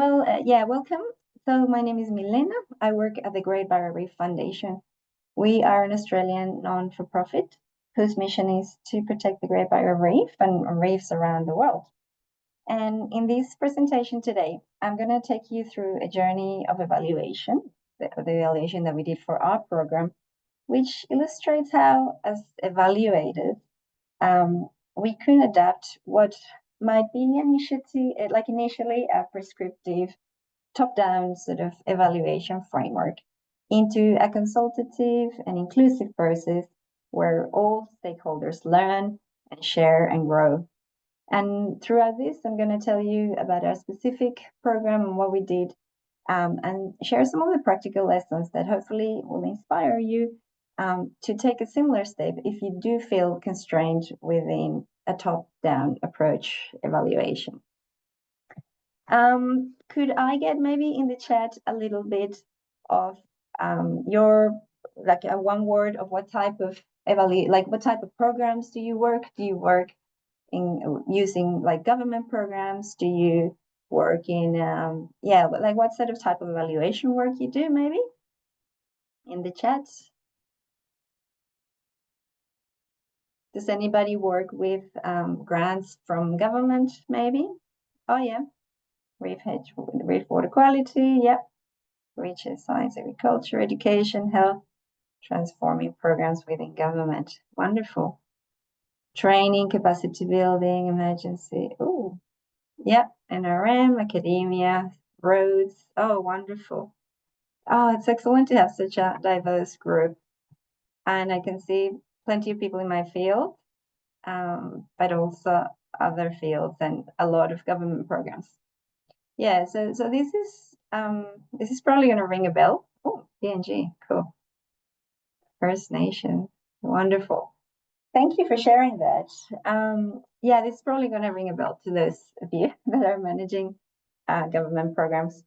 Welcome. So my name is Milena. I work at the Great Barrier Reef Foundation. We are an Australian non-for-profit whose mission is to protect the Great Barrier Reef and reefs around the world. And in this presentation today, I'm going to take you through a journey of evaluation, the evaluation that we did for our program, which illustrates how, as evaluators, we can adapt what might be initially a prescriptive top-down sort of evaluation framework into a consultative and inclusive process where all stakeholders learn and share and grow. And throughout this, I'm going to tell you about our specific program and what we did, and share some of the practical lessons that hopefully will inspire you to take a similar step if you do feel constrained within a top-down approach evaluation. Could I get maybe in the chat a little bit of your, like a one word of what type of what type of programs do you work? Do you work in using like government programs? Do you work in, like what sort of type of evaluation work you do maybe in the chat? Does anybody work with grants from government maybe? Oh yeah. Reef water quality, yep. Reaches science, agriculture, education, health, transforming programs within government. Wonderful. Training, capacity building, emergency. Oh, yep. NRM, academia, roads. Oh, wonderful. Oh, it's excellent to have such a diverse group. And I can see plenty of people in my field, but also other fields and a lot of government programs. Yeah, so this is probably going to ring a bell. Oh, PNG, cool. First Nation, wonderful. Thank you for sharing that. This is probably going to ring a bell to those of you that are managing government programs.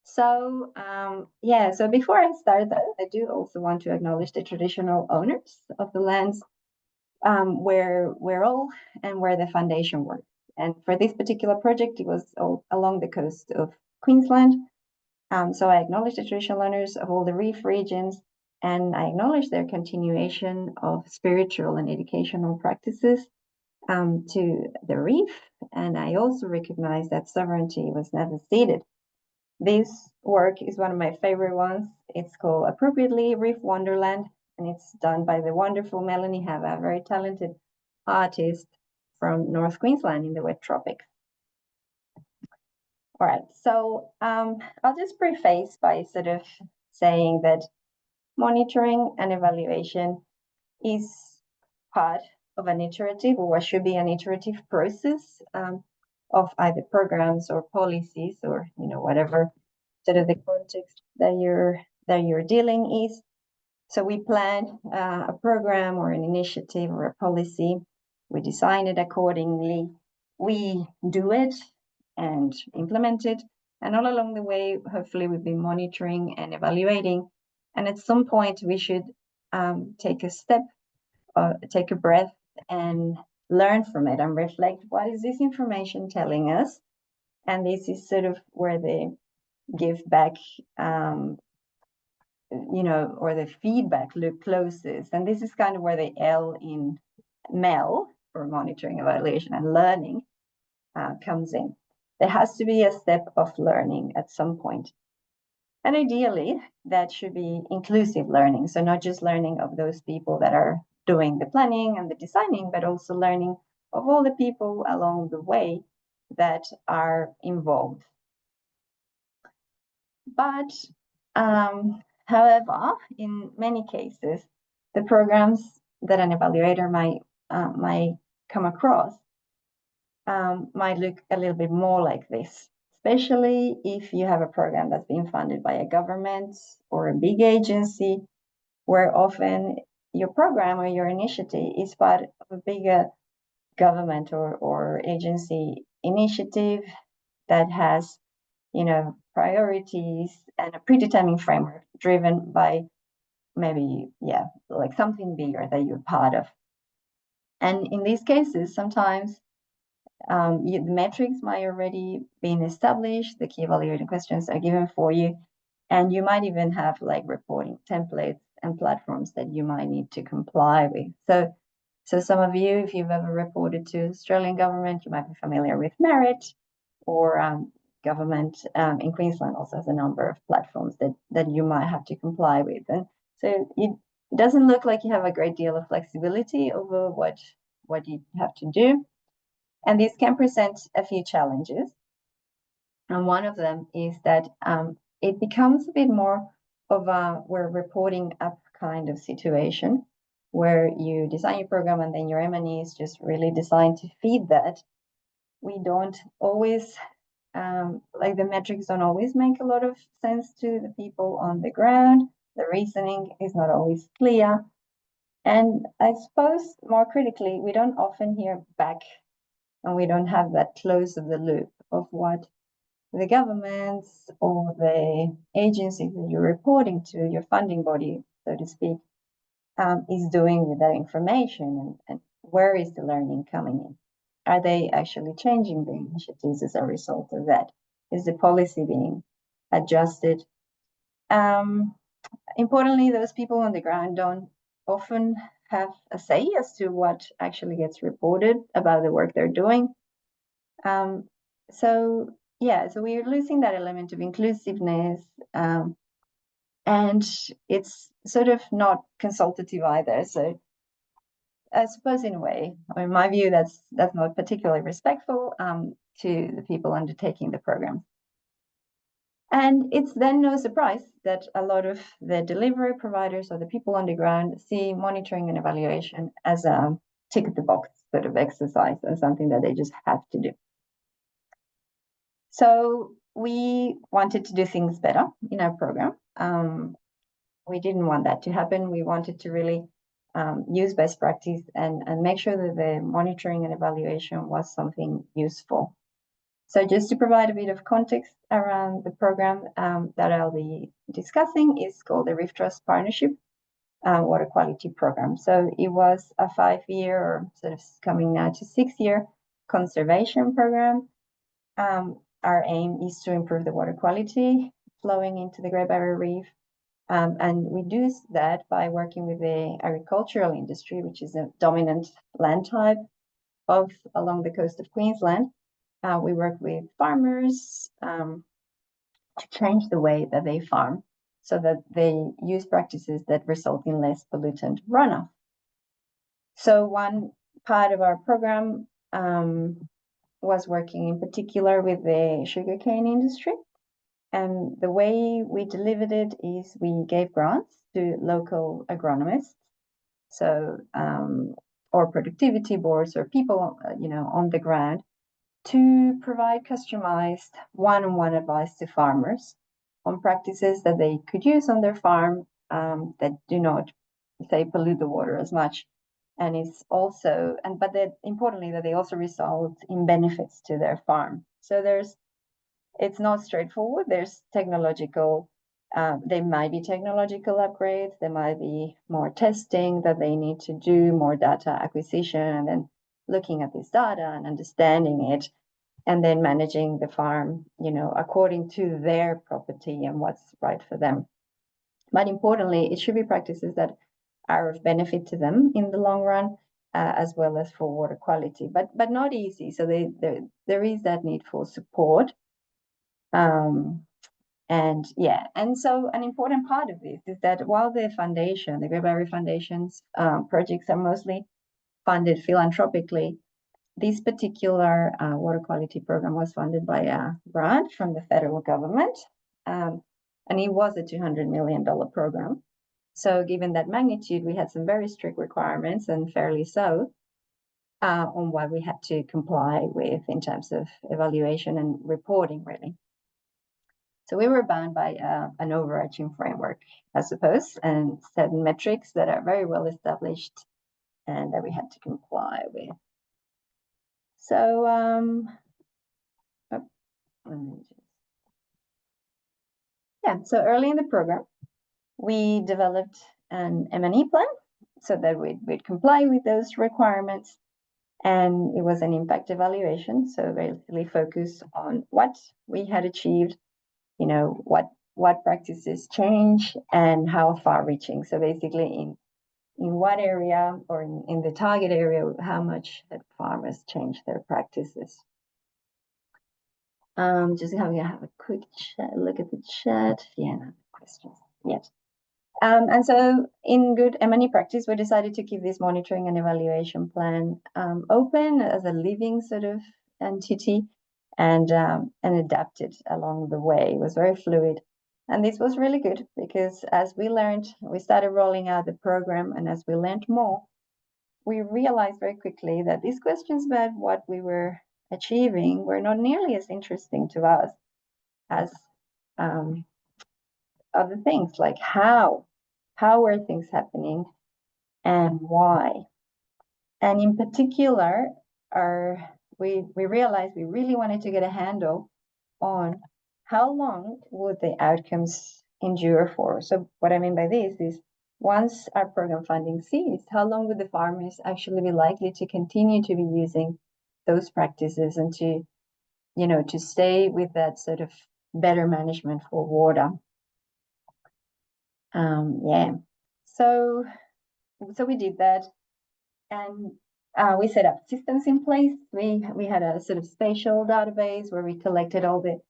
So so before I start though, I do also want to acknowledge the traditional owners of the lands where we're all and where the foundation works. And for this particular project, it was all along the coast of Queensland. So I acknowledge the traditional owners of all the reef regions, and I acknowledge their continuation of spiritual and educational practices to the reef. And I also recognize that sovereignty was never ceded. This work is one of my favorite ones. It's called Appropriately Reef Wonderland, and it's done by the wonderful Melanie Hava, a very talented artist from North Queensland in the wet tropics. All right, so I'll just preface by sort of saying that monitoring and evaluation is part of an iterative, or what should be an iterative process of either programs or policies, or whatever sort of the context that you're dealing is. So we plan a program or an initiative or a policy. We design it accordingly. We do it and implement it. And all along the way, hopefully we've been monitoring and evaluating. And at some point, we should take a step, take a breath, and learn from it and reflect, what is this information telling us? And this is sort of where the give back or the feedback loop closes. And this is kind of where the L in MEL, for monitoring, evaluation, and learning, comes in. There has to be a step of learning at some point. And ideally, that should be inclusive learning. So not just learning of those people that are doing the planning and the designing, but also learning of all the people along the way that are involved. But however, in many cases, the programs that an evaluator might come across might look a little bit more like this, especially if you have a program that's being funded by a government or a big agency, where often your program or your initiative is part of a bigger government or agency initiative that has priorities and a predetermined framework driven by maybe, like something bigger that you're part of. And in these cases, sometimes The metrics might already been established, the key evaluating questions are given for you, and you might even have like reporting templates and platforms that you might need to comply with. So some of you, if you've ever reported to Australian government, you might be familiar with Merit, or government in Queensland also has a number of platforms that you might have to comply with. And so it doesn't look like you have a great deal of flexibility over what you have to do. And this can present a few challenges. And one of them is that it becomes a bit more of a we're reporting up kind of situation where you design your program and then your M&E is just really designed to feed that. We don't always, like the metrics don't always make a lot of sense to the people on the ground. The reasoning is not always clear. And I suppose more critically, we don't often hear back and we don't have that close of the loop of what the governments or the agencies that you're reporting to, your funding body, so to speak, is doing with that information, and where is the learning coming in? Are they actually changing the initiatives as a result of that? Is the policy being adjusted? Importantly, those people on the ground don't often have a say as to what actually gets reported about the work they're doing. So we're losing that element of inclusiveness, and it's sort of not consultative either. So I suppose in a way, or in my view, that's not particularly respectful to the people undertaking the program. And it's then no surprise that a lot of the delivery providers or the people on the ground see monitoring and evaluation as a tick the box sort of exercise and something that they just have to do. So we wanted to do things better in our program. We didn't want that to happen. We wanted to really use best practice and make sure that the monitoring and evaluation was something useful. So just to provide a bit of context around the program that I'll be discussing is called the Reef Trust Partnership Water Quality Program. So it was a 5-year, or sort of coming now to 6-year conservation program. Our aim is to improve the water quality flowing into the Great Barrier Reef. And we do that by working with the agricultural industry, which is a dominant land type both along the coast of Queensland. We work with farmers to change the way that they farm so that they use practices that result in less pollutant runoff. So one part of our program was working in particular with the sugarcane industry. And the way we delivered it is we gave grants to local agronomists, so or productivity boards or people, on the ground, to provide customized one-on-one advice to farmers on practices that they could use on their farm that do not, say, pollute the water as much. And it's also, but that importantly, that they also result in benefits to their farm. So it's not straightforward. There's technological, there might be technological upgrades. There might be more testing that they need to do, more data acquisition, and then looking at this data and understanding it, and then managing the farm, according to their property and what's right for them. But importantly, it should be practices that are of benefit to them in the long run, as well as for water quality, but not easy. So there is that need for support. And so an important part of this is that while the foundation, the Great Barrier Reef Foundation's projects are mostly funded philanthropically, this particular water quality program was funded by a grant from the federal government, and it was a $200 million program. So given that magnitude, we had some very strict requirements, and fairly so, on what we had to comply with in terms of evaluation and reporting, really. So we were bound by an overarching framework, I suppose, and certain metrics that are very well established and that we had to comply with. So, so early in the program, we developed an M&E plan so that we'd comply with those requirements. And it was an impact evaluation, so basically focused on what we had achieved, what practices change and how far reaching. So basically in what area or in the target area, how much had farmers changed their practices. Just having a quick look at the chat. Yeah, no questions yet. And so in good M&E practice, we decided to keep this monitoring and evaluation plan open as a living sort of entity and adapt it along the way. It was very fluid. And this was really good because as we learned, we started rolling out the program, and as we learned more, we realized very quickly that these questions about what we were achieving were not nearly as interesting to us as other things, like how were things happening and why. And in particular, we realized we really wanted to get a handle on how long would the outcomes endure for. So what I mean by this is, once our program funding ceased, how long would the farmers actually be likely to continue to be using those practices and to stay with that sort of better management for water. Yeah. So we did that, and we set up systems in place. We had a sort of spatial database where we collected all the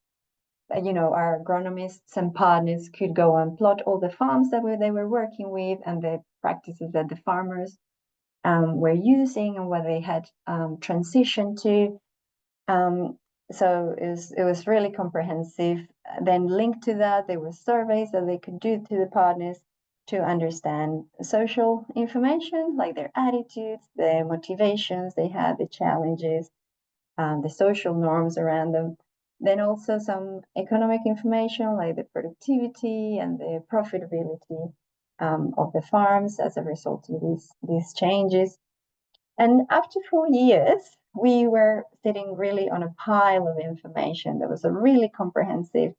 our agronomists and partners could go and plot all the farms that they were working with and the practices that the farmers were using and what they had transitioned to. So it was really comprehensive. Then linked to that, there were surveys that they could do to the partners to understand social information, like their attitudes, their motivations they had, the challenges, the social norms around them. Then also some economic information, like the productivity and the profitability of the farms as a result of these changes. And after 4 years, we were sitting really on a pile of information. There was a really comprehensive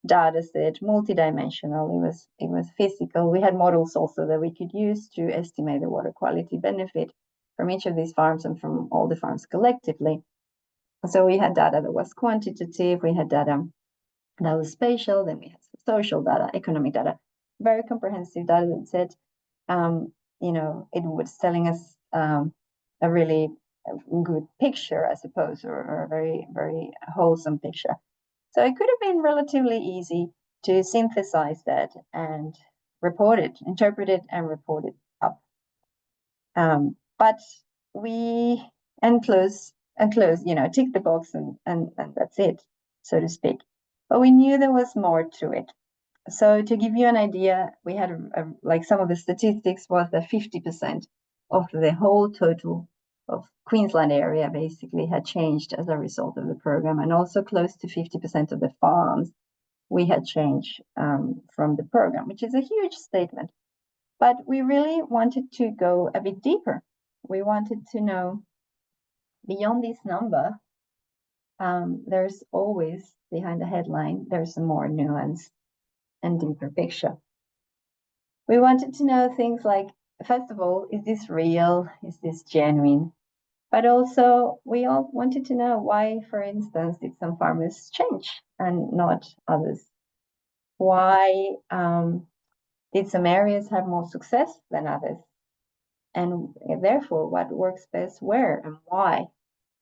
data set, multidimensional. It was physical. We had models also that we could use to estimate the water quality benefit from each of these farms and from all the farms collectively. So we had data that was quantitative, we had data that was spatial, then we had social data, economic data, very comprehensive data set. It was telling us a really good picture, I suppose, or a very, very wholesome picture. So it could have been relatively easy to synthesize that and report it, interpret it, and report it up. But we close, tick the box and that's it, so to speak. But we knew there was more to it. So to give you an idea, we had like some of the statistics was that 50% of the whole total of Queensland area basically had changed as a result of the program, and also close to 50% of the farms we had changed from the program, which is a huge statement. But we really wanted to go a bit deeper. We wanted to know beyond this number, there's always behind the headline, there's a more nuanced and deeper picture. We wanted to know things like, first of all, is this real? Is this genuine? But also, we all wanted to know why, for instance, did some farmers change and not others? Why did some areas have more success than others? And therefore, what works best where and why?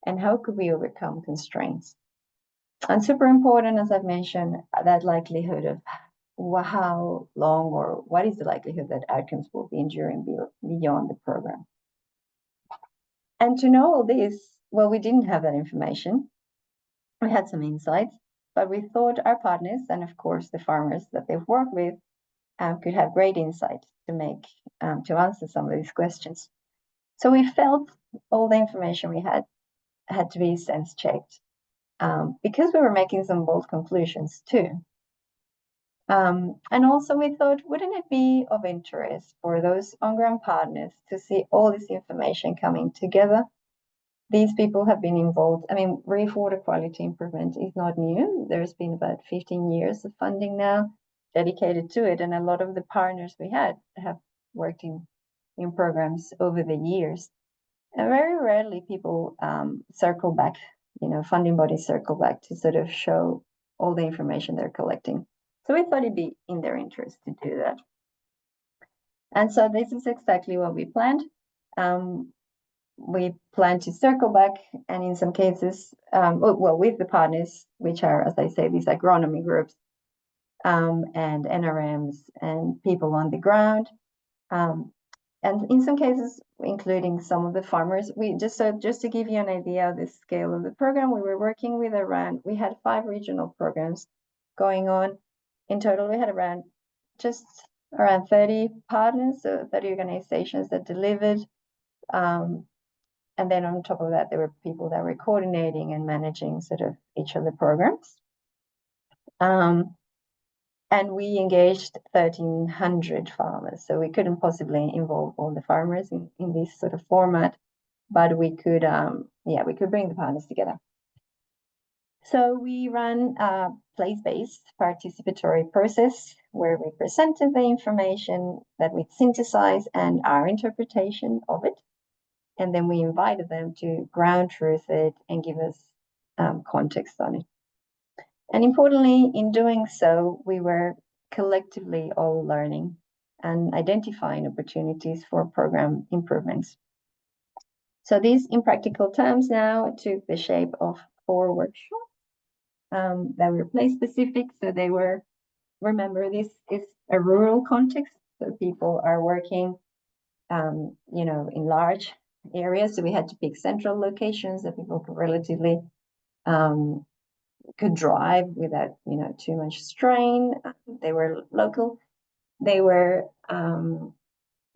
And how could we overcome constraints? And super important, as I've mentioned, that likelihood of how long or what is the likelihood that outcomes will be enduring beyond the program. And to know all this, well, we didn't have that information. We had some insights, but we thought our partners and of course the farmers that they've worked with could have great insight to answer some of these questions. So we felt all the information we had to be sense checked because we were making some bold conclusions too. And also we thought, wouldn't it be of interest for those on-ground partners to see all this information coming together? These people have been involved. I mean, reef water quality improvement is not new. There's been about 15 years of funding now dedicated to it. And a lot of the partners we had have worked in programs over the years. very rarely people circle back, funding bodies circle back to sort of show all the information they're collecting. So we thought it'd be in their interest to do that. And so this is exactly what we planned. We plan to circle back, and in some cases, with the partners, which are, as I say, these agronomy groups, and NRMs and people on the ground. And in some cases, including some of the farmers. Just to give you an idea of the scale of the program, we were working with we had 5 regional programs going on. In total, we had just around 30 partners, so 30 organizations that delivered. And then on top of that, there were people that were coordinating and managing sort of each of the programs. And we engaged 1,300 farmers. So we couldn't possibly involve all the farmers in this sort of format, but we could, we could bring the partners together. So we ran a place-based participatory process where we presented the information that we'd synthesized and our interpretation of it. And then we invited them to ground truth it and give us context on it. And importantly, in doing so, we were collectively all learning and identifying opportunities for program improvements. So these, in practical terms, now took the shape of 4 workshops that were place-specific. So they were, remember, this is a rural context. So people are working, in large areas. So we had to pick central locations that people could relatively could drive without too much strain. They were local. They were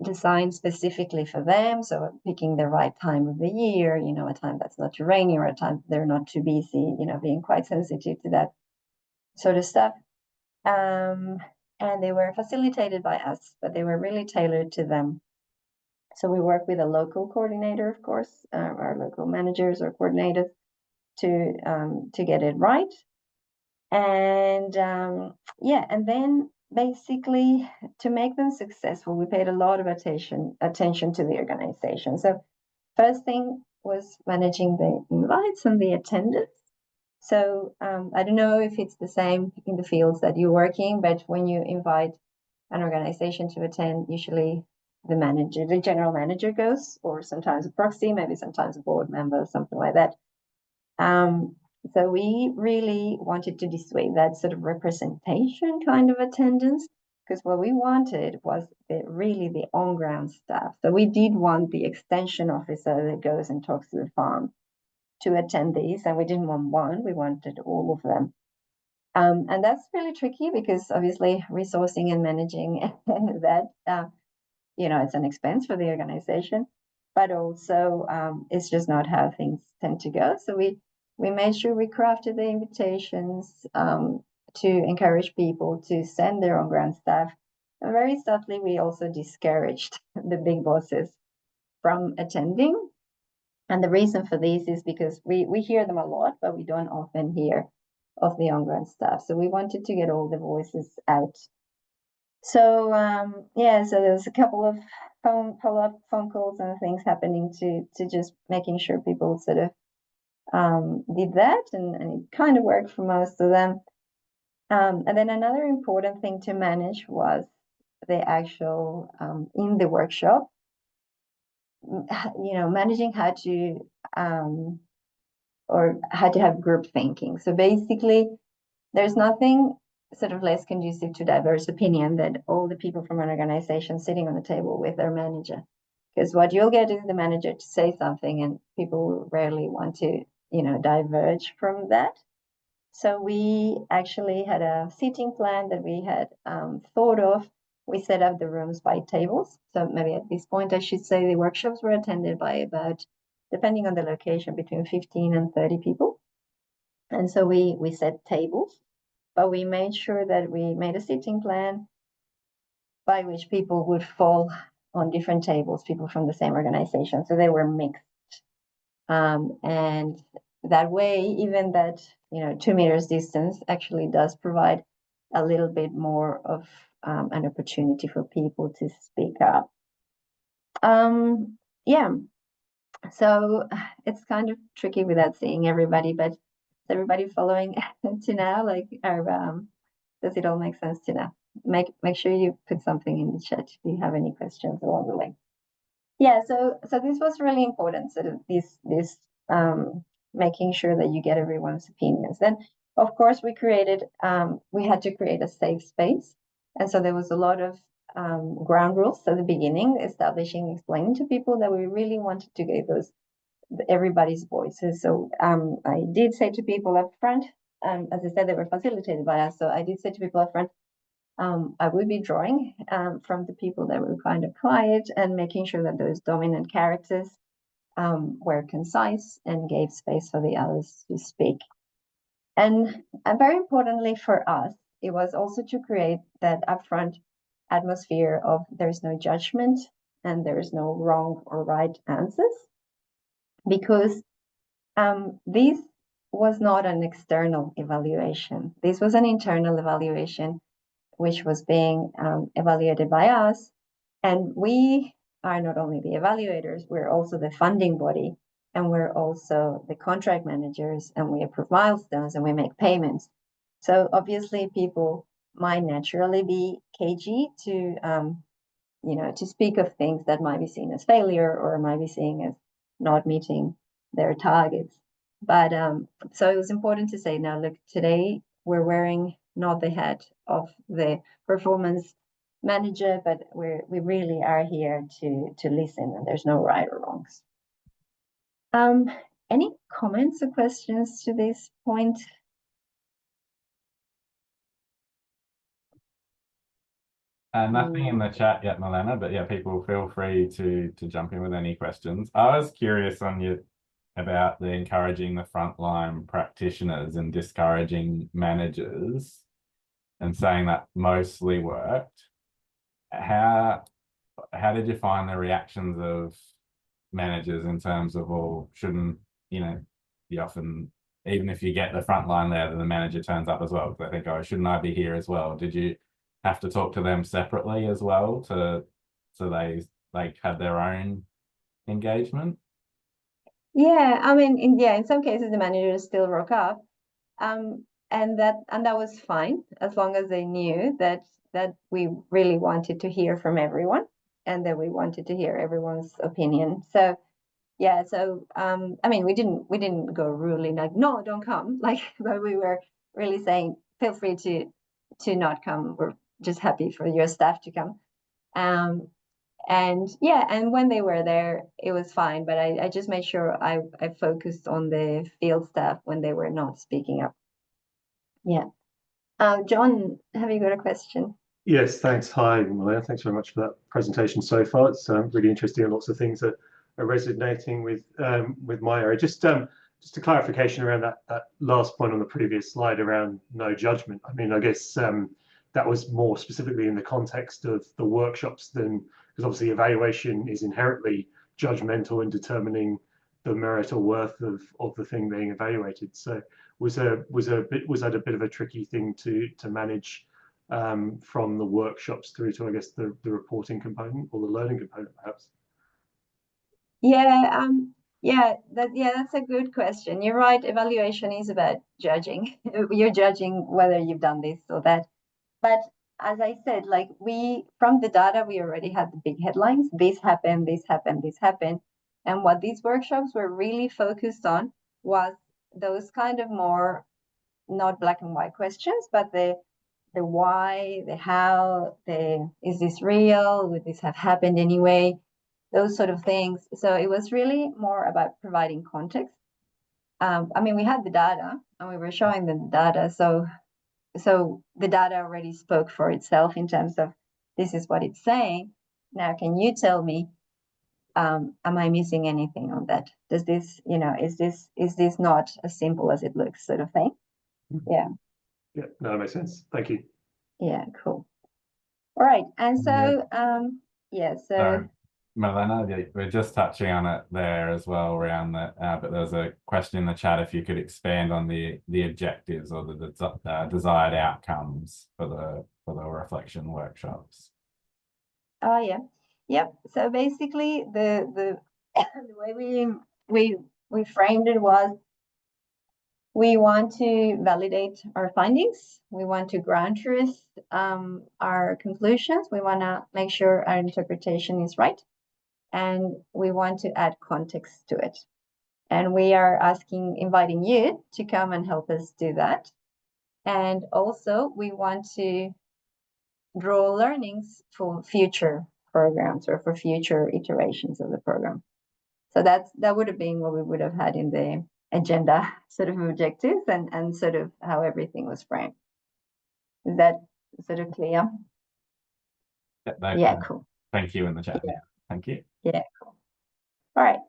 designed specifically for them, so picking the right time of the year, a time that's not too rainy or a time they're not too busy, being quite sensitive to that sort of stuff. And they were facilitated by us, but they were really tailored to them. So we work with a local coordinator, of course, our local managers or coordinators to get it right. And and then basically to make them successful, we paid a lot of attention to the organization. So first thing was managing the invites and the attendance. So I don't know if it's the same in the fields that you're working, but when you invite an organization to attend, usually the general manager goes, or sometimes a proxy, maybe sometimes a board member, something like that. So we really wanted to dissuade that sort of representation kind of attendance, because what we wanted was really the on-ground staff. So we did want the extension officer that goes and talks to the farm to attend these, and we didn't want one, we wanted all of them. And that's really tricky because obviously resourcing and managing that, it's an expense for the organization, but also it's just not how things tend to go. So we made sure we crafted the invitations to encourage people to send their own ground staff. And very subtly, we also discouraged the big bosses from attending. And the reason for this is because we hear them a lot, but we don't often hear of the on-ground staff. So we wanted to get all the voices out. So so there's a couple of follow-up phone calls and things happening to just making sure people sort of did that, and it kind of worked for most of them. And then another important thing to manage was the actual in the workshop, managing how to or how to have group thinking. So basically, there's nothing sort of less conducive to diverse opinion than all the people from an organization sitting on the table with their manager. Because what you'll get is the manager to say something, and people rarely want to, diverge from that. So we actually had a seating plan that we had thought of. We set up the rooms by tables. So maybe at this point, I should say the workshops were attended by about, depending on the location, between 15 and 30 people. And so we set tables, but we made sure that we made a seating plan by which people would fall on different tables, people from the same organization. So they were mixed. And that way, even that, 2 meters distance actually does provide a little bit more of an opportunity for people to speak up. So it's kind of tricky without seeing everybody, but is everybody following to now? Like, does it all make sense to now? Make sure you put something in the chat if you have any questions along the way. Yeah, so this was really important. Sort of this making sure that you get everyone's opinions. Then, of course, we had to create a safe space, and so there was a lot of ground rules at the beginning, explaining to people that we really wanted to give everybody's voices. So I did say to people up front, as I said, they were facilitated by us. So I did say to people up front, I would be drawing from the people that were kind of quiet and making sure that those dominant characters were concise and gave space for the others to speak. And very importantly for us, it was also to create that upfront atmosphere of there's no judgment and there is no wrong or right answers, because this was not an external evaluation. This was an internal evaluation, which was being evaluated by us. And we are not only the evaluators, we're also the funding body, and we're also the contract managers, and we approve milestones and we make payments. So obviously people might naturally be cagey to, to speak of things that might be seen as failure or might be seen as not meeting their targets. But so it was important to say, now look, today we're wearing not the hat of the performance manager, but we really are here to listen, and there's no right or wrongs. Any comments or questions to this point? Nothing in the chat yet, Milena, but yeah, people feel free to jump in with any questions. I was curious about the encouraging the frontline practitioners and discouraging managers, and saying that mostly worked. How did you find the reactions of managers in terms of, well, shouldn't, you often, even if you get the frontline there, then the manager turns up as well, because they think, oh, shouldn't I be here as well? Did you have to talk to them separately as well so they had their own engagement? Yeah, I mean, in some cases the managers still rock up, and that was fine, as long as they knew that we really wanted to hear from everyone and that we wanted to hear everyone's opinion. So yeah, so I mean, we didn't go ruling like, no, don't come, like, but we were really saying, feel free to not come. We're just happy for your staff to come. And yeah, and when they were there, it was fine. But I just made sure I focused on the field staff when they were not speaking up. Yeah. John, have you got a question? Yes, thanks. Hi, Malaya. Thanks very much for that presentation so far. It's really interesting, and lots of things are resonating with my area. Just a clarification around that last point on the previous slide around no judgment. I mean, I guess that was more specifically in the context of the workshops than, because obviously evaluation is inherently judgmental in determining the merit or worth of the thing being evaluated. So was that a bit of a tricky thing to manage from the workshops through to, I guess, the reporting component or the learning component, perhaps? Yeah, that's a good question. You're right. Evaluation is about judging. You're judging whether you've done this or that. But as I said, like, from the data, we already had the big headlines. This happened, this happened, this happened. And what these workshops were really focused on was those kind of more, not black and white questions, but the why, the how, is this real? Would this have happened anyway? Those sort of things. So it was really more about providing context. I mean, we had the data and we were showing them the data. So the data already spoke for itself in terms of, this is what it's saying. Now, can you tell me, am I missing anything on that? Does this, is this not as simple as it looks, sort of thing? Yeah. Yeah, no, that makes sense. Thank you. Yeah, cool. All right. And so, so Milena, we're just touching on it there as well around that, but there's a question in the chat if you could expand on the objectives or the desired outcomes for the reflection workshops. Oh yeah, yep. So basically, the the way we framed it was, we want to validate our findings. We want to ground truth our conclusions. We want to make sure our interpretation is right. And we want to add context to it. And we are inviting you to come and help us do that. And also we want to draw learnings for future programs or for future iterations of the program. So that would have been what we would have had in the agenda sort of objectives and sort of how everything was framed. Is that sort of clear? Yeah, cool. Thank you in the chat. Yeah. Thank you. Yeah, cool. All right.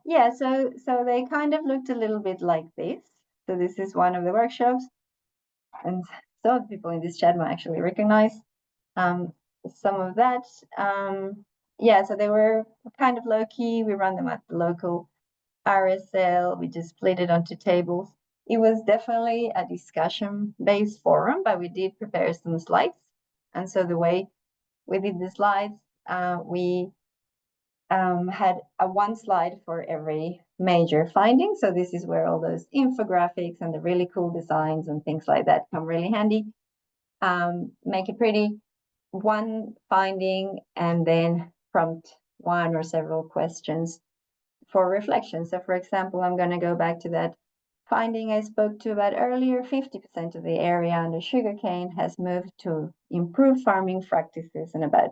Yeah, so they kind of looked a little bit like this. So this is one of the workshops, and some of the people in this chat might actually recognize some of that. Yeah, so they were kind of low-key. We run them at the local RSL. We just split it onto tables. It was definitely a discussion-based forum, but we did prepare some slides. And so the way we did the slides, we had one slide for every major finding. So this is where all those infographics and the really cool designs and things like that come really handy. Make it pretty. One finding and then prompt one or several questions for reflection. So for example, I'm going to go back to that finding I spoke to about earlier. 50% of the area under sugarcane has moved to improve farming practices, and about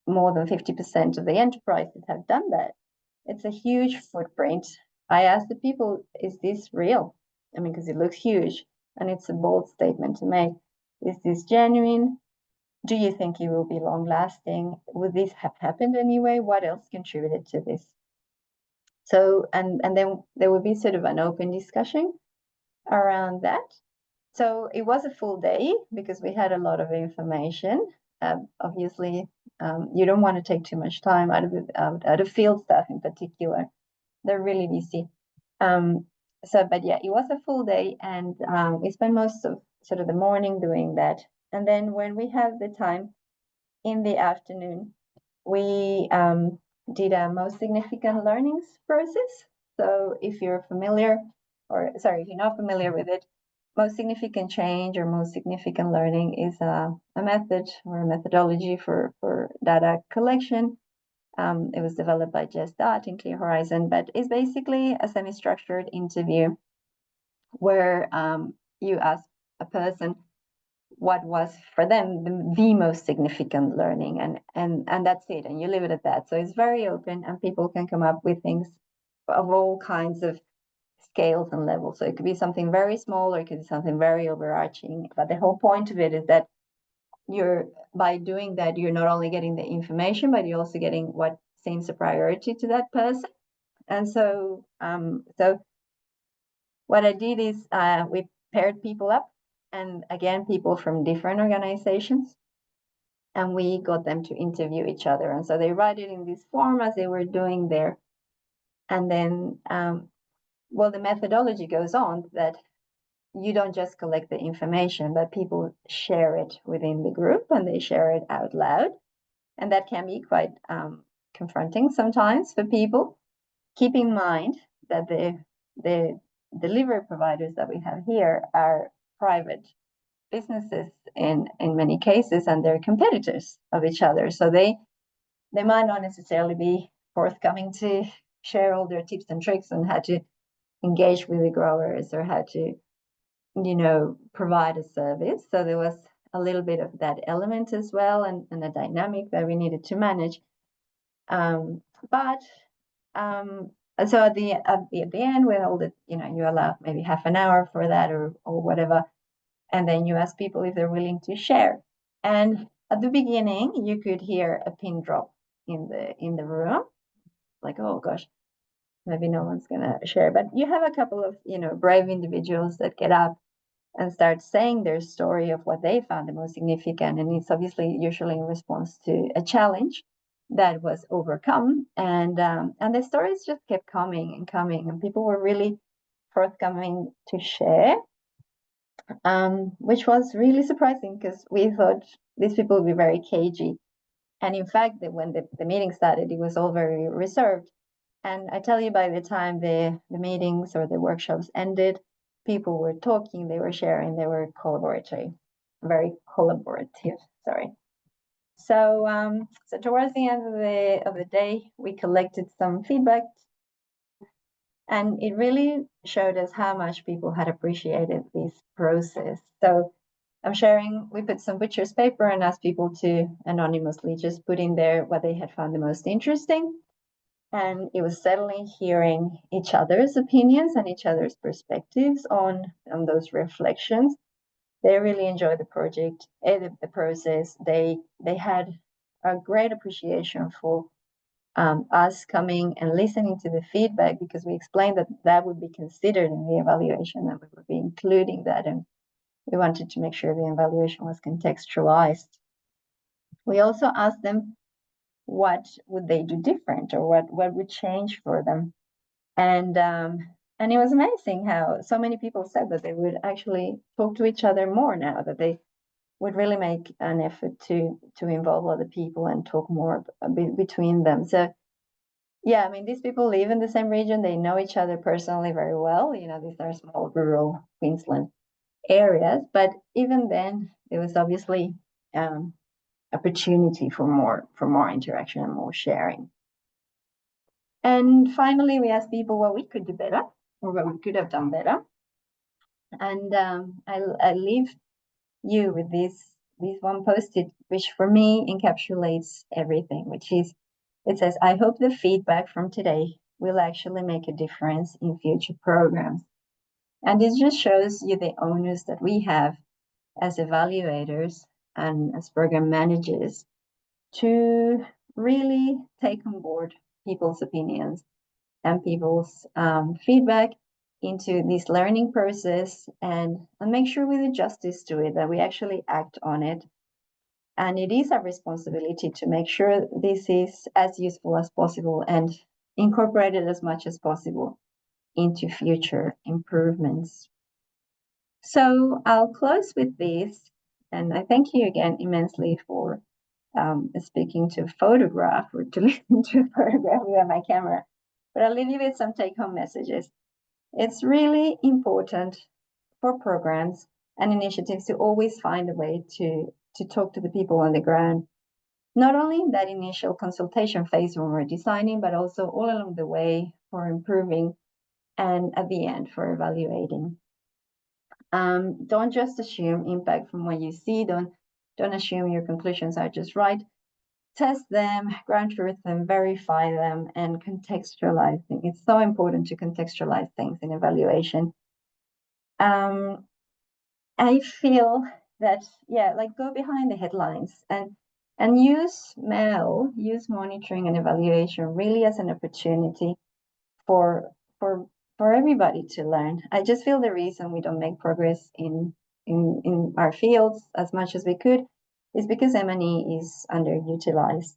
more than 50% of the enterprises have done that. It's a huge footprint. I asked the people, is this real? I mean, because it looks huge and it's a bold statement to make. Is this genuine? Do you think it will be long lasting? Would this have happened anyway? What else contributed to this? So, and then there would be sort of an open discussion around that. So it was a full day because we had a lot of information. Obviously, you don't want to take too much time out of field staff in particular. They're really busy. But yeah, it was a full day, and we spent most of sort of the morning doing that. And then when we have the time in the afternoon, we did a most significant learnings process. So if you're familiar, if you're not familiar with it, most significant change or most significant learning is a method or a methodology for data collection. It was developed by Jess Dart in Clear Horizon, but it's basically a semi-structured interview where you ask a person what was for them the most significant learning, and that's it, and you leave it at that. So it's very open, and people can come up with things of all kinds of scales and levels. So it could be something very small or it could be something very overarching, but the whole point of it is that by doing that, you're not only getting the information, but you're also getting what seems a priority to that person. And so what I did is we paired people up, and again, people from different organizations, and we got them to interview each other. And so they write it in this form as they were doing there. And then, the methodology goes on that you don't just collect the information, but people share it within the group and they share it out loud. And that can be quite confronting sometimes for people. Keep in mind that the delivery providers that we have here are private businesses in many cases, and they're competitors of each other. So they might not necessarily be forthcoming to share all their tips and tricks on how to engage with the growers or how to, provide a service. So there was a little bit of that element as well, and a dynamic that we needed to manage. So at the end, we hold it, you allow maybe half an hour for that or whatever. And then you ask people if they're willing to share. And at the beginning, you could hear a pin drop in the room, like, oh gosh, maybe no one's gonna share. But you have a couple of brave individuals that get up and start saying their story of what they found the most significant, and it's obviously usually in response to a challenge that was overcome, and the stories just kept coming and coming, and people were really forthcoming to share. Which was really surprising because we thought these people would be very cagey And in fact, when the meeting started, it was all very reserved. And I tell you, by the time the meetings or the workshops ended, people were talking, they were sharing, they were very collaborative, sorry. So, so towards the end of the day, we collected some feedback, and it really showed us how much people had appreciated this process. So we put some butcher's paper and asked people to anonymously just put in there what they had found the most interesting. And it was certainly hearing each other's opinions and each other's perspectives on those reflections. They really enjoyed the project, the process. They had a great appreciation for us coming and listening to the feedback, because we explained that would be considered in the evaluation, that we would be including that, and we wanted to make sure the evaluation was contextualized. We also asked them what would they do different, or what would change for them, and it was amazing how so many people said that they would actually talk to each other more now, that they would really make an effort to involve other people and talk more between them. So yeah, I mean, these people live in the same region, they know each other personally very well. You know, these are small rural Queensland areas, but even then there was obviously opportunity for more interaction and more sharing. And finally, we asked people what we could do better, or what we could have done better. And I leave you with this one post-it, which for me encapsulates everything, which is, it says, I hope the feedback from today will actually make a difference in future programs. And this just shows you the onus that we have as evaluators and as program managers to really take on board people's opinions and people's feedback into this learning process, and make sure we do justice to it, that we actually act on it. And it is our responsibility to make sure this is as useful as possible and incorporated as much as possible into future improvements. So I'll close with this, and I thank you again immensely for speaking to a photograph, or to listen to a photograph with my camera. But I'll leave you with some take-home messages. It's really important for programs and initiatives to always find a way to talk to the people on the ground, not only in that initial consultation phase when we're designing, but also all along the way for improving, and at the end for evaluating. Don't just assume impact from what you see. Don't assume your conclusions are just right. Test them, ground truth them, verify them, and contextualize them. It's so important to contextualize things in evaluation. I feel that, yeah, like, go behind the headlines and use MEL, use monitoring and evaluation really as an opportunity for everybody to learn. I just feel the reason we don't make progress in our fields as much as we could is because M&E is underutilized,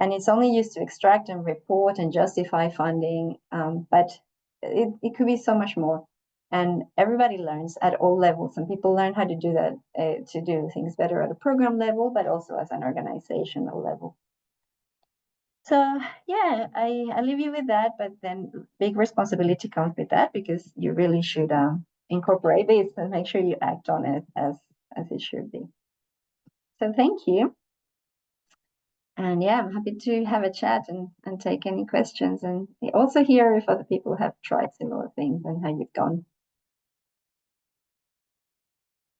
and it's only used to extract and report and justify funding, but it could be so much more. And everybody learns at all levels, and people learn how to do that, to do things better at a program level, but also as an organizational level. So yeah, I leave you with that, but then big responsibility comes with that, because you really should incorporate this and make sure you act on it as it should be. So thank you. And yeah, I'm happy to have a chat and take any questions, and also hear if other people have tried similar things and how you've gone.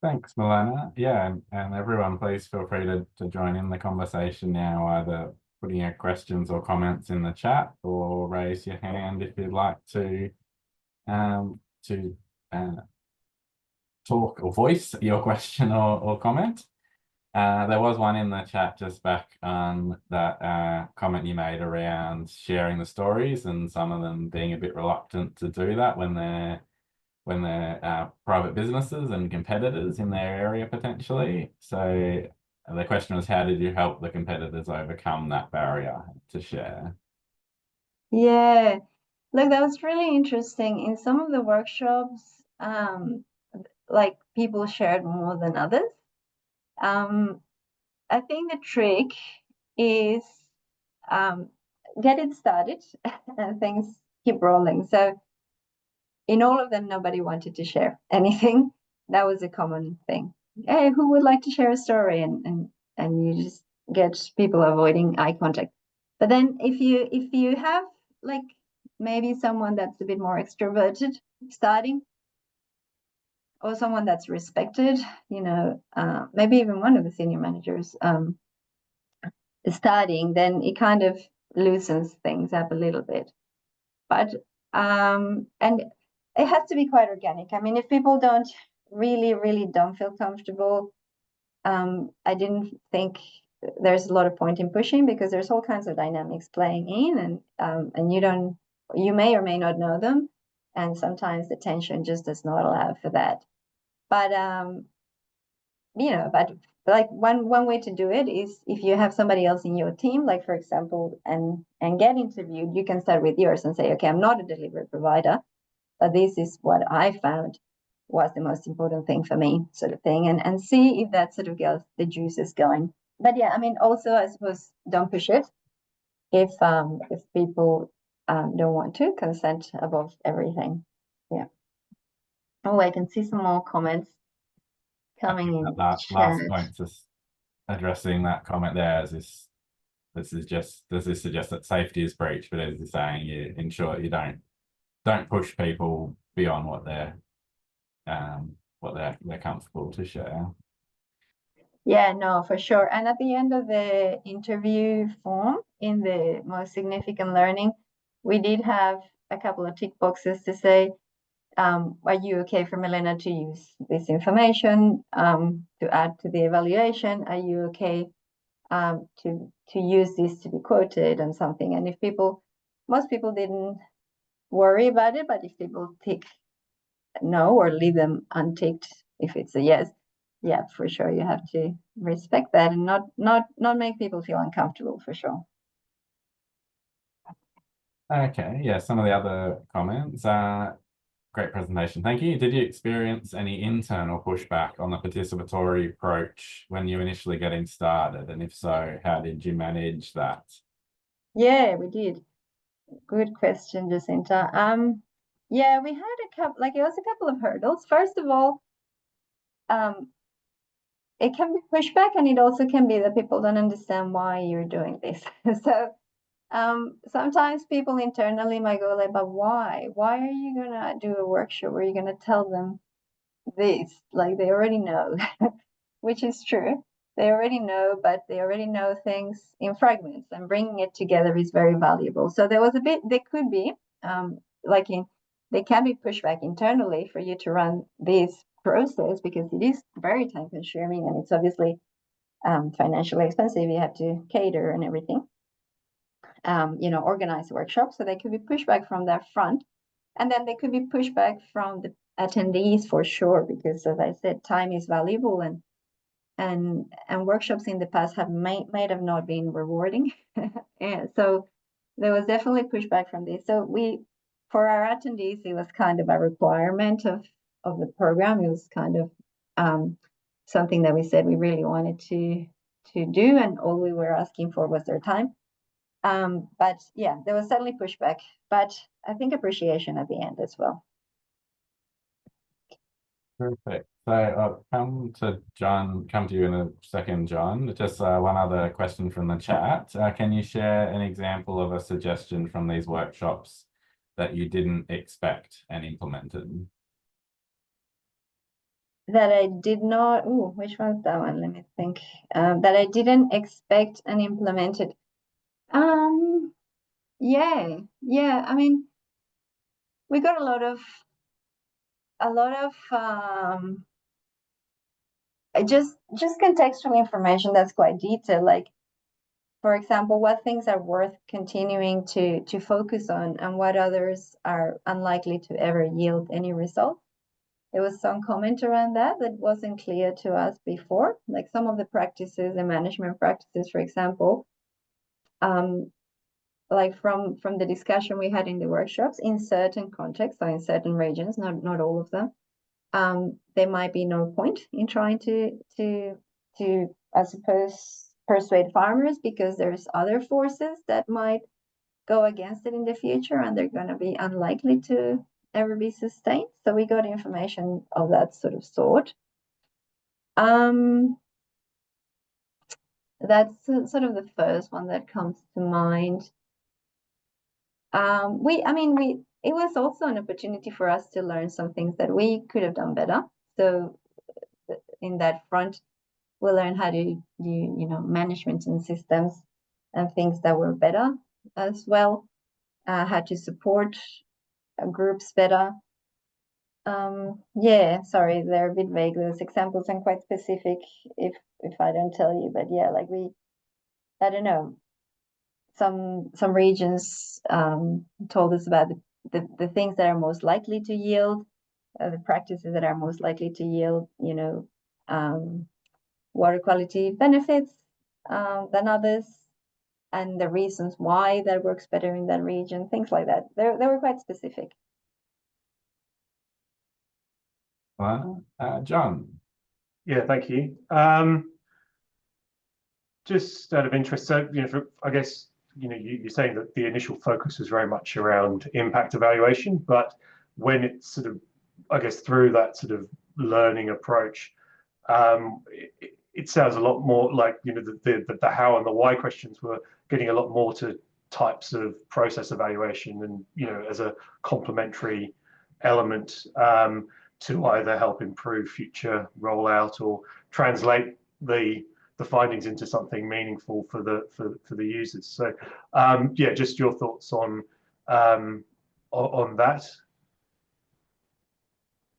Thanks, Milena. Yeah, and everyone, please feel free to join in the conversation now, either putting your questions or comments in the chat, or raise your hand if you'd like to talk or voice your question or comment. There was one in the chat just back on that comment you made around sharing the stories, and some of them being a bit reluctant to do that when they're private businesses and competitors in their area potentially. So the question was, how did you help the competitors overcome that barrier to share? Yeah, look, that was really interesting. In some of the workshops, like, people shared more than others. I think the trick is get it started and things keep rolling. So in all of them, nobody wanted to share anything. That was a common thing. Hey, who would like to share a story? And you just get people avoiding eye contact. But then if you have like maybe someone that's a bit more extroverted starting, or someone that's respected, maybe even one of the senior managers starting, then it kind of loosens things up a little bit. But and it has to be quite organic. I mean, if people really don't feel comfortable, I didn't think there's a lot of point in pushing, because there's all kinds of dynamics playing in, and you may or may not know them, and sometimes the tension just does not allow for that. But but like one way to do it is, if you have somebody else in your team, like for example, and get interviewed, you can start with yours and say, okay, I'm not a delivery provider, but this is what I found was the most important thing for me, sort of thing, and see if that sort of gets the juices going. But yeah, I mean, also, I suppose, don't push it if people don't want to consent above everything. Yeah. Oh, I can see some more comments coming in. That last point, just addressing that comment there, does this suggest that safety is breached? But as you're saying, you ensure you don't push people beyond what they're comfortable to share. Yeah, no, for sure. And at the end of the interview form, in the most significant learning, we did have a couple of tick boxes to say, are you okay for Milena to use this information to add to the evaluation? Are you okay to use this to be quoted and something? And if most people didn't worry about it, but if people tick no or leave them unticked if it's a yes, yeah, for sure, you have to respect that and not make people feel uncomfortable, for sure. Okay, yeah, some of the other comments. Great presentation, thank you. Did you experience any internal pushback on the participatory approach when you initially getting started? And if so, how did you manage that? Yeah, we did. Good question, Jacinta. Yeah, we had a couple, it was a couple of hurdles. First of all, it can be pushback, and it also can be that people don't understand why you're doing this. So sometimes people internally might go like, but why? Why are you gonna do a workshop where you're gonna tell them this? Like, they already know, which is true. They already know, but they already know things in fragments, and bringing it together is very valuable. So there could be, they can be pushback internally for you to run this process, because it is very time consuming, and it's obviously financially expensive. You have to cater and everything, organize workshops. So there could be pushback from that front. And then there could be pushback from the attendees, for sure, because, as I said, time is valuable, and workshops in the past might have not been rewarding. And so there was definitely pushback from this. So for our attendees, it was kind of a requirement of the program. It was kind of something that we said we really wanted to do, and all we were asking for was their time. But yeah, there was certainly pushback, but I think appreciation at the end as well. Perfect. So I'll come to you in a second, John. Just one other question from the chat. Can you share an example of a suggestion from these workshops that you didn't expect and implemented? That I did not, which one's that one? Let me think. That I didn't expect and implemented. Yeah. I mean, we got a lot of just contextual information that's quite detailed. Like, for example, what things are worth continuing to focus on, and what others are unlikely to ever yield any result. There was some comment around that wasn't clear to us before. Like some of the practices, the management practices, for example, like from the discussion we had in the workshops, in certain contexts, or in certain regions, not all of them, there might be no point in trying to I suppose, persuade farmers, because there's other forces that might go against it in the future, and they're going to be unlikely to ever be sustained. So we got information of that sort. That's sort of the first one that comes to mind. It was also an opportunity for us to learn some things that we could have done better. So in that front, we learned how to do, management and systems and things that were better as well. How to support groups better. Sorry, they're a bit vague, those examples, and quite specific if I don't tell you, but yeah, like I don't know, some regions told us about the things that are most likely to yield, the practices that are most likely to yield, water quality benefits than others, and the reasons why that works better in that region, things like that. They were quite specific. Well, John. Yeah, thank you. Just out of interest, so I guess you're saying that the initial focus was very much around impact evaluation, but when it's sort of, I guess, through that sort of learning approach, it sounds a lot more like the how and the why questions were getting a lot more to types of process evaluation, and as a complementary element to either help improve future rollout or translate the findings into something meaningful for the users. So yeah, just your thoughts on that.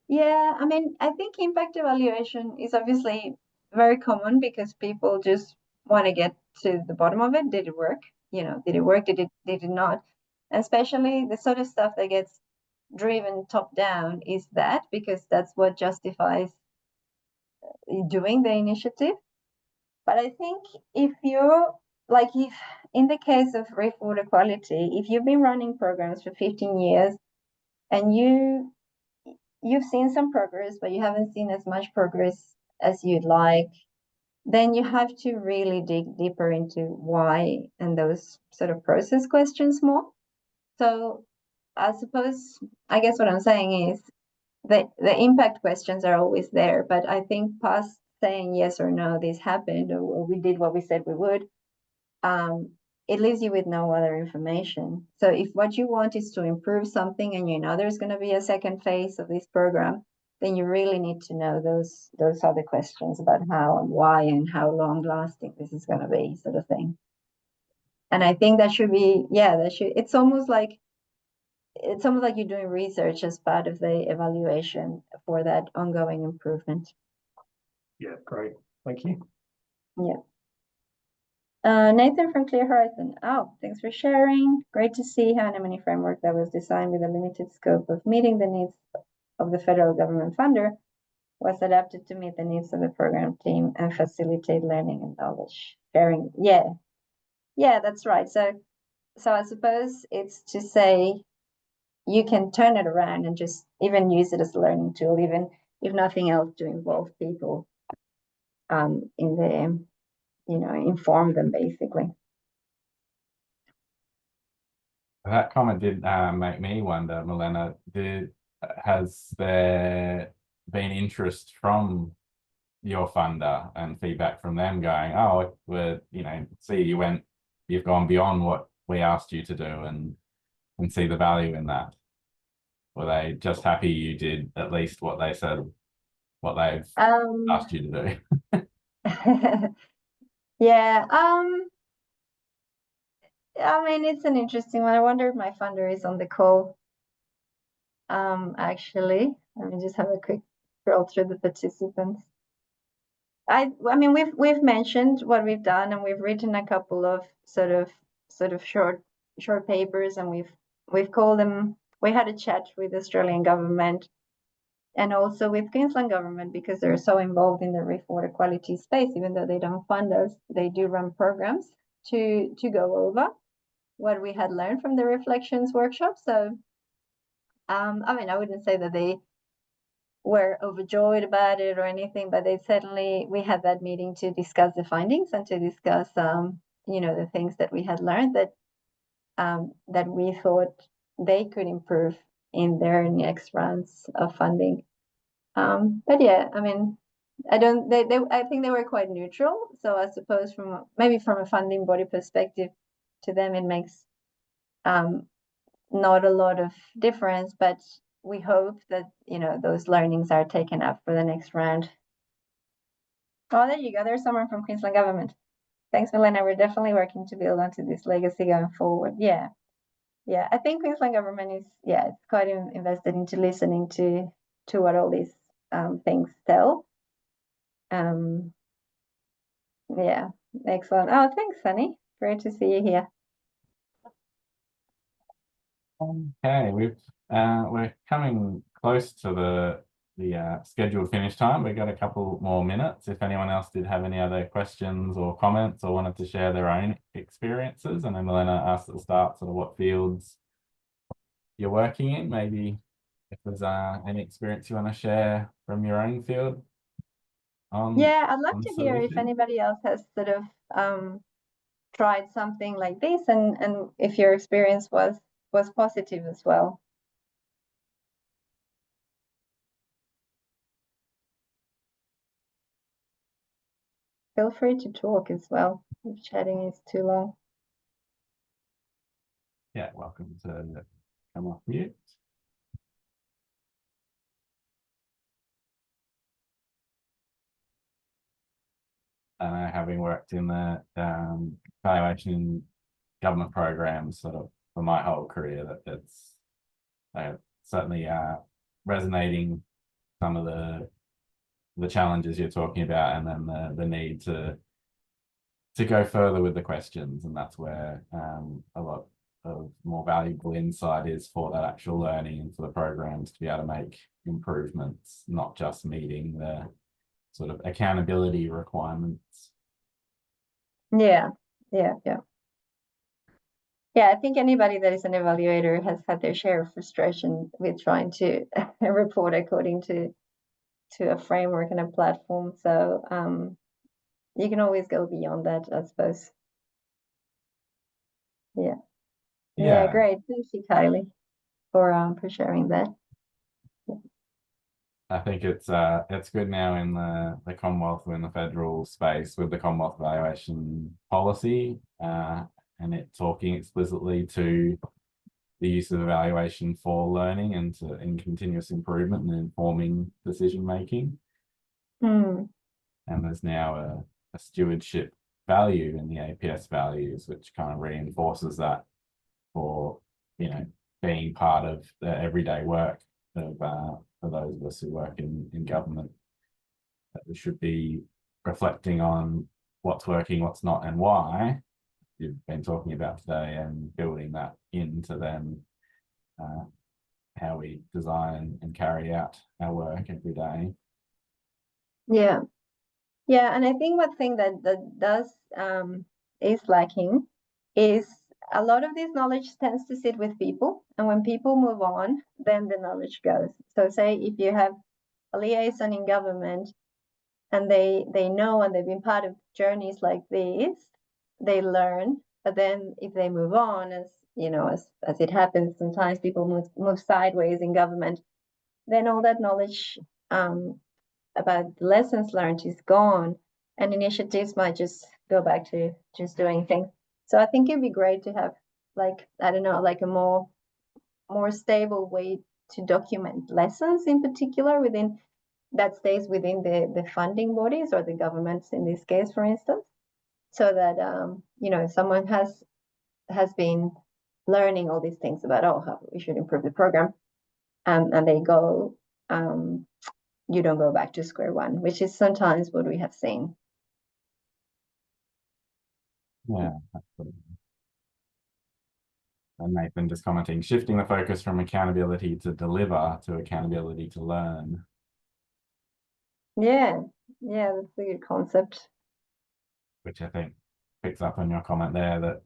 Yeah, I think impact evaluation is obviously very common because people just want to get to the bottom of it. Did it work? Did it work? Did it not? Especially the sort of stuff that gets driven top down is that, because that's what justifies doing the initiative. But I think if in the case of reef water quality, if you've been running programs for 15 years and you've seen some progress, but you haven't seen as much progress as you'd like, then you have to really dig deeper into why and those sort of process questions more. So I guess what I'm saying is that the impact questions are always there, but I think past saying yes or no, this happened, or we did what we said we would, it leaves you with no other information. So if what you want is to improve something and there's going to be a second phase of this program, then you really need to know those other questions about how and why and how long lasting this is going to be, sort of thing. And I think that should be, it's almost like you're doing research as part of the evaluation for that ongoing improvement. Yeah, great. Thank you. Yeah. Nathan from Clear Horizon. Oh, thanks for sharing. Great to see how an M&E framework that was designed with a limited scope of meeting the needs of the federal government funder was adapted to meet the needs of the program team and facilitate learning and knowledge sharing. Yeah, that's right. So I suppose it's to say you can turn it around and just even use it as a learning tool, even if nothing else, to involve people in the, inform them basically. That comment did make me wonder, Milena, has there been interest from your funder and feedback from them going, oh, you've gone beyond what we asked you to do, and see the value in that? Were they just happy you did at least what they said, what they've asked you to do? Yeah. It's an interesting one. I wonder if my funder is on the call. Actually, let me just have a quick scroll through the participants. We've mentioned what we've done, and we've written a couple of sort of short papers, and we've called them. We had a chat with the Australian government and also with Queensland government, because they're so involved in the reef water quality space. Even though they don't fund us, they do run programs to go over what we had learned from the reflections workshop. So I wouldn't say that were overjoyed about it or anything, but we had that meeting to discuss the findings and to discuss, the things that we had learned that we thought they could improve in their next rounds of funding. But yeah, I mean, I think they were quite neutral. So I suppose maybe from a funding body perspective, to them it makes not a lot of difference, but we hope that those learnings are taken up for the next round. Oh, there you go. There's someone from Queensland Government. Thanks, Milena. We're definitely working to build onto this legacy going forward. Yeah. I think Queensland Government is it's quite invested into listening to what all these things tell. Yeah, excellent. Oh, thanks, Sunny. Great to see you here. Okay, we're coming close to the scheduled finish time. We've got a couple more minutes. If anyone else did have any other questions or comments or wanted to share their own experiences, and then Milena asked at the start sort of what fields you're working in. Maybe if there's any experience you want to share from your own field. I'd love to hear if anybody else has sort of tried something like this, and if your experience was positive as well. Feel free to talk as well if chatting is too long. Yeah, welcome to come off mute. Having worked in the evaluation government programs sort of for my whole career, that it's certainly resonating some of the challenges you're talking about, and then the need to go further with the questions, and that's where a lot of more valuable insight is for that actual learning and for the programs to be able to make improvements, not just meeting the sort of accountability requirements. Yeah, I think anybody that is an evaluator has had their share of frustration with trying to report according to a framework and a platform. So you can always go beyond that, I suppose. Yeah, great. Thank you, Kylie, for sharing that. I think it's good now in the Commonwealth, in the federal space with the Commonwealth evaluation policy, and it talking explicitly to the use of evaluation for learning and in continuous improvement and informing decision making. And there's now a stewardship value in the APS values, which kind of reinforces that for being part of the everyday work of for those of us who work in government, that we should be reflecting on what's working, what's not, and why you've been talking about today, and building that into then how we design and carry out our work every day. Yeah, and I think one thing that does is lacking is a lot of this knowledge tends to sit with people, and when people move on, then the knowledge goes. So say if you have a liaison in government and they know and they've been part of journeys like this, they learn, but then if they move on, as it happens, sometimes people move sideways in government, then all that knowledge about the lessons learned is gone, and initiatives might just go back to just doing things. So I think it'd be great to have a more stable way to document lessons in particular within that stays within the funding bodies or the governments in this case, for instance, so that if someone has been learning all these things about how we should improve the program, and they go, you don't go back to square one, which is sometimes what we have seen. Yeah, absolutely. And Nathan just commenting, shifting the focus from accountability to deliver to accountability to learn. Yeah, that's a good concept. Which I think picks up on your comment there that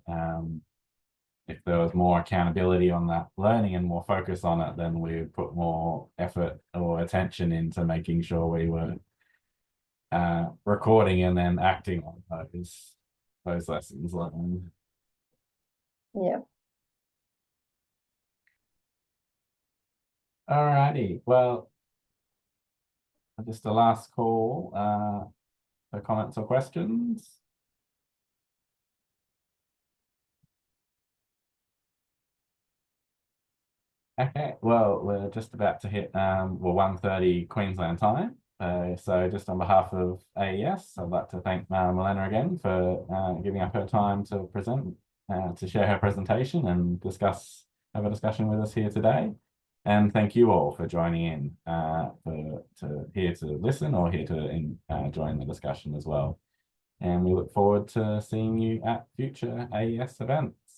if there was more accountability on that learning and more focus on it, then we would put more effort or attention into making sure we were recording and then acting on those lessons learned. Yeah. Alrighty, well, just a last call for comments or questions. Okay, well, we're just about to hit 1:30 Queensland time. So just on behalf of AES, I'd like to thank Milena again for giving up her time to present, to share her presentation and have a discussion with us here today. And thank you all for joining in, here to listen or here to join the discussion as well. And we look forward to seeing you at future AES events.